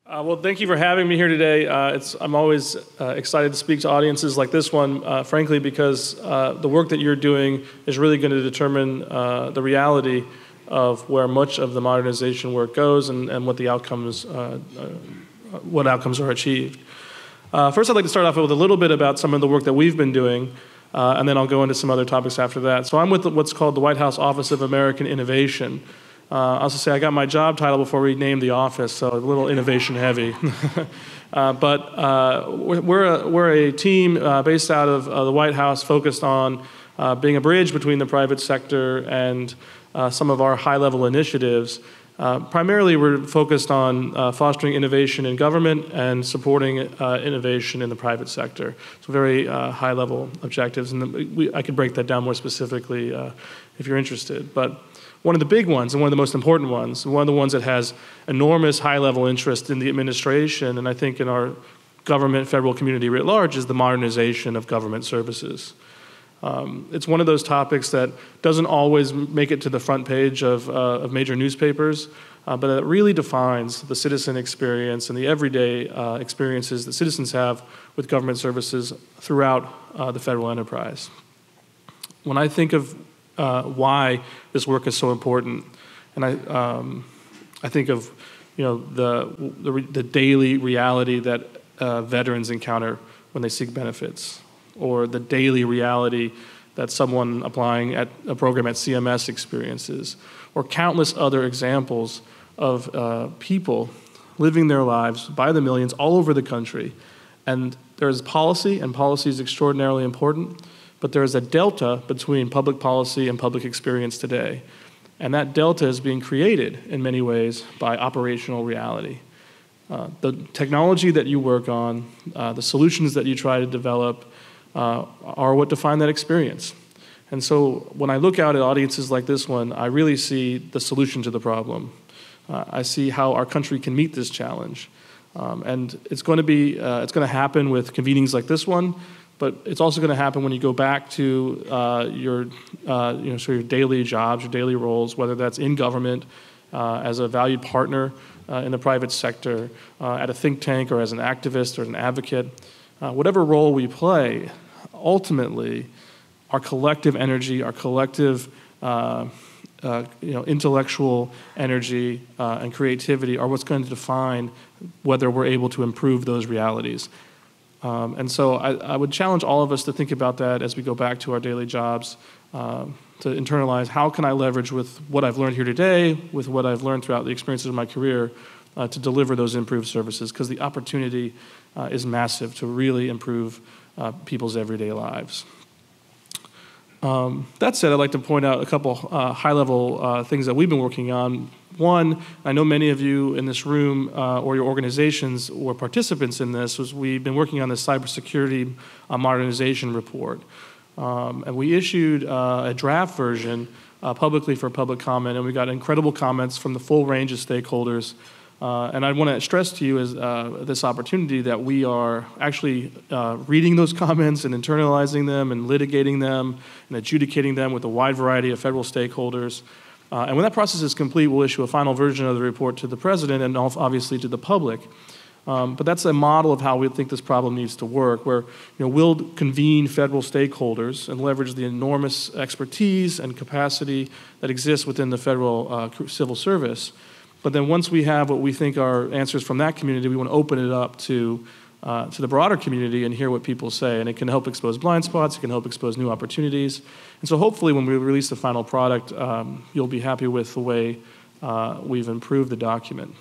Well, thank you for having me here today. I'm always excited to speak to audiences like this one, frankly, because the work that you're doing is really going to determine the reality of where much of the modernization work goes and what the outcomes, what outcomes are achieved. First, I'd like to start off with a little bit about some of the work that we've been doing, and then I'll go into some other topics after that. So I'm with what's called the White House Office of American Innovation. I'll also say I got my job title before we named the office, so a little innovation heavy. But we're a team based out of the White House focused on being a bridge between the private sector and some of our high-level initiatives. Primarily, we're focused on fostering innovation in government and supporting innovation in the private sector. So very high-level objectives, and I could break that down more specifically if you're interested. But one of the big ones, and one of the most important ones, one of the ones that has enormous high-level interest in the administration, and I think in our government, federal community writ large, is the modernization of government services. It's one of those topics that doesn't always make it to the front page of major newspapers, but it really defines the citizen experience and the everyday experiences that citizens have with government services throughout the federal enterprise. When I think of why this work is so important, and I think of the daily reality that veterans encounter when they seek benefits, or the daily reality that someone applying at a program at CMS experiences, or countless other examples of people living their lives by the millions all over the country. And there's policy, and policy is extraordinarily important, but there is a delta between public policy and public experience today. And that delta is being created in many ways by operational reality. The technology that you work on, the solutions that you try to develop are what define that experience. And so when I look out at audiences like this one, I really see the solution to the problem. I see how our country can meet this challenge. And it's going to happen with convenings like this one, but it's also going to happen when you go back to your daily jobs, your daily roles, whether that's in government, as a valued partner in the private sector, at a think tank, or as an activist or an advocate. Whatever role we play, ultimately, our collective energy, our collective intellectual energy and creativity are what's going to define whether we're able to improve those realities. And so I would challenge all of us to think about that as we go back to our daily jobs, to internalize how can I leverage with what I've learned here today, with what I've learned throughout the experiences of my career, to deliver those improved services, because the opportunity is massive to really improve people's everyday lives. That said, I'd like to point out a couple high-level things that we've been working on. One, I know many of you in this room or your organizations were participants in this, was we've been working on this Cybersecurity modernization report. And we issued a draft version publicly for public comment, and we got incredible comments from the full range of stakeholders. And I want to stress to you as this opportunity that we are actually reading those comments and internalizing them and litigating them and adjudicating them with a wide variety of federal stakeholders. And when that process is complete, we'll issue a final version of the report to the president and obviously to the public. But that's a model of how we think this problem needs to work, where we'll convene federal stakeholders and leverage the enormous expertise and capacity that exists within the federal civil service. But then once we have what we think are answers from that community, we want to open it up to the broader community and hear what people say. And it can help expose blind spots, it can help expose new opportunities. And so hopefully when we release the final product, you'll be happy with the way we've improved the document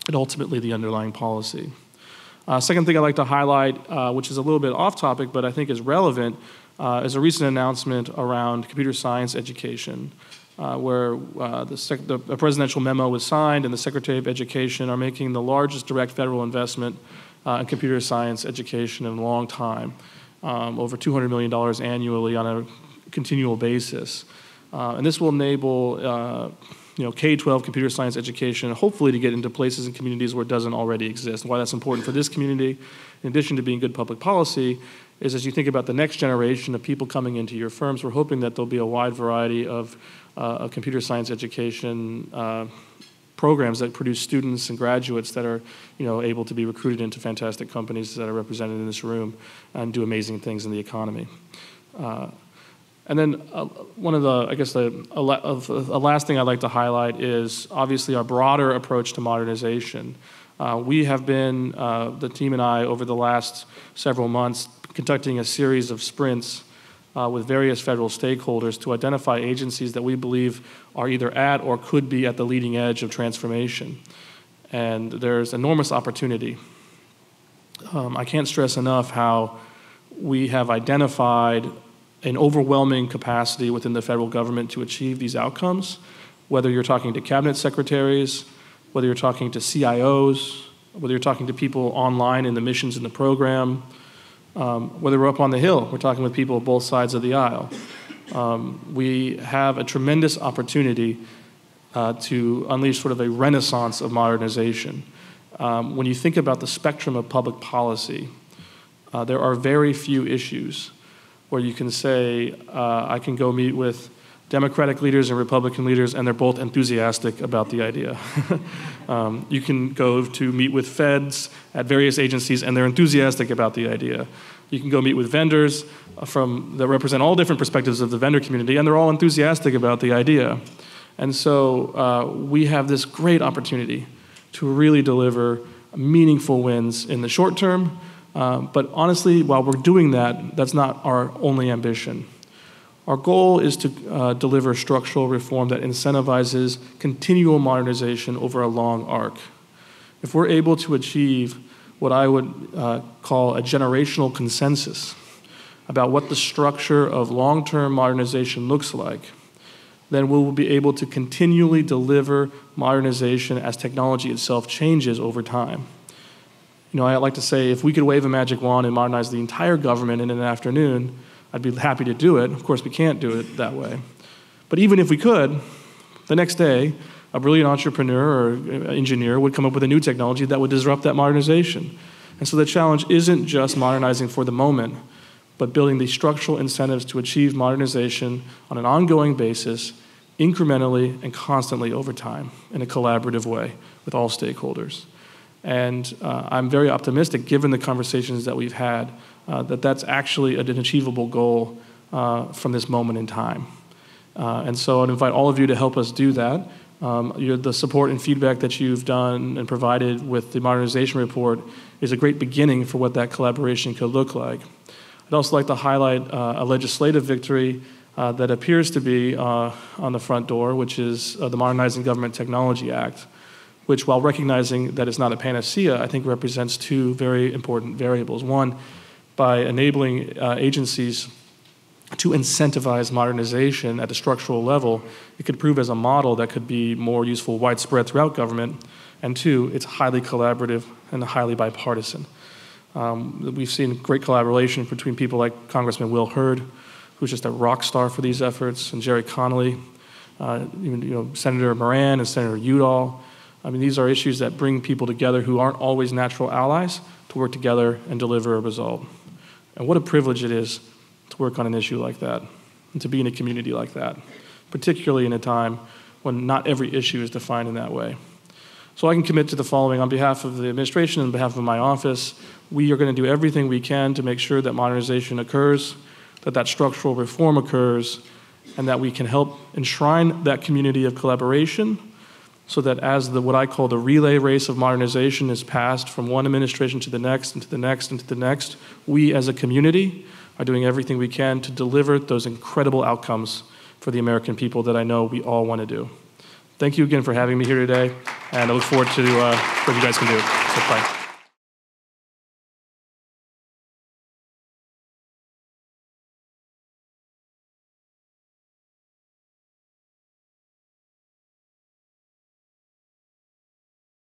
and ultimately the underlying policy. Second thing I'd like to highlight, which is a little bit off topic, but I think is relevant, is a recent announcement around computer science education. Where a presidential memo was signed and the Secretary of Education are making the largest direct federal investment in computer science education in a long time, over $200 million annually on a continual basis. And this will enable K-12 computer science education, hopefully to get into places and communities where it doesn't already exist. And why that's important for this community, in addition to being good public policy, is as you think about the next generation of people coming into your firms, we're hoping that there'll be a wide variety of computer science education programs that produce students and graduates that are, able to be recruited into fantastic companies that are represented in this room and do amazing things in the economy. And then one of the, I guess, the last thing I'd like to highlight is obviously our broader approach to modernization. We have been, the team and I, over the last several months, conducting a series of sprints with various federal stakeholders to identify agencies that we believe are either at or could be at the leading edge of transformation. And there's enormous opportunity. I can't stress enough how we have identified an overwhelming capacity within the federal government to achieve these outcomes, whether you're talking to cabinet secretaries, whether you're talking to CIOs, whether you're talking to people online in the missions in the program, whether we're up on the Hill, we're talking with people on both sides of the aisle. We have a tremendous opportunity to unleash sort of a renaissance of modernization. When you think about the spectrum of public policy, there are very few issues where you can say, I can go meet with Democratic leaders and Republican leaders, and they're both enthusiastic about the idea. You can go to meet with feds at various agencies, and they're enthusiastic about the idea. You can go meet with vendors that represent all different perspectives of the vendor community, and they're all enthusiastic about the idea. And so we have this great opportunity to really deliver meaningful wins in the short term. But honestly, while we're doing that, that's not our only ambition. Our goal is to deliver structural reform that incentivizes continual modernization over a long arc. If we're able to achieve what I would call a generational consensus about what the structure of long-term modernization looks like, then we will be able to continually deliver modernization as technology itself changes over time. I like to say, if we could wave a magic wand and modernize the entire government in an afternoon, I'd be happy to do it. Of course, we can't do it that way. But even if we could, the next day, a brilliant entrepreneur or engineer would come up with a new technology that would disrupt that modernization. And so the challenge isn't just modernizing for the moment, but building the structural incentives to achieve modernization on an ongoing basis, incrementally and constantly over time, in a collaborative way with all stakeholders. And I'm very optimistic, given the conversations that we've had, that that's actually an achievable goal from this moment in time. And so I'd invite all of you to help us do that. The support and feedback that you've done and provided with the modernization report is a great beginning for what that collaboration could look like. I'd also like to highlight a legislative victory that appears to be on the front door, which is the Modernizing Government Technology Act, which, while recognizing that it's not a panacea, I think represents two very important variables. One, by enabling agencies to incentivize modernization at the structural level, it could prove as a model that could be more useful widespread throughout government. And two, it's highly collaborative and highly bipartisan. We've seen great collaboration between people like Congressman Will Hurd, who's just a rock star for these efforts, and Jerry Connolly, Senator Moran and Senator Udall. I mean, these are issues that bring people together who aren't always natural allies to work together and deliver a result. And what a privilege it is to work on an issue like that and to be in a community like that, particularly in a time when not every issue is defined in that way. So I can commit to the following. On behalf of the administration and on behalf of my office, we are going to do everything we can to make sure that modernization occurs, that structural reform occurs, and that we can help enshrine that community of collaboration so that as what I call the relay race of modernization is passed from one administration to the next and to the next and to the next, we as a community are doing everything we can to deliver those incredible outcomes for the American people that I know we all want to do. Thank you again for having me here today, and I look forward to what you guys can do. So bye.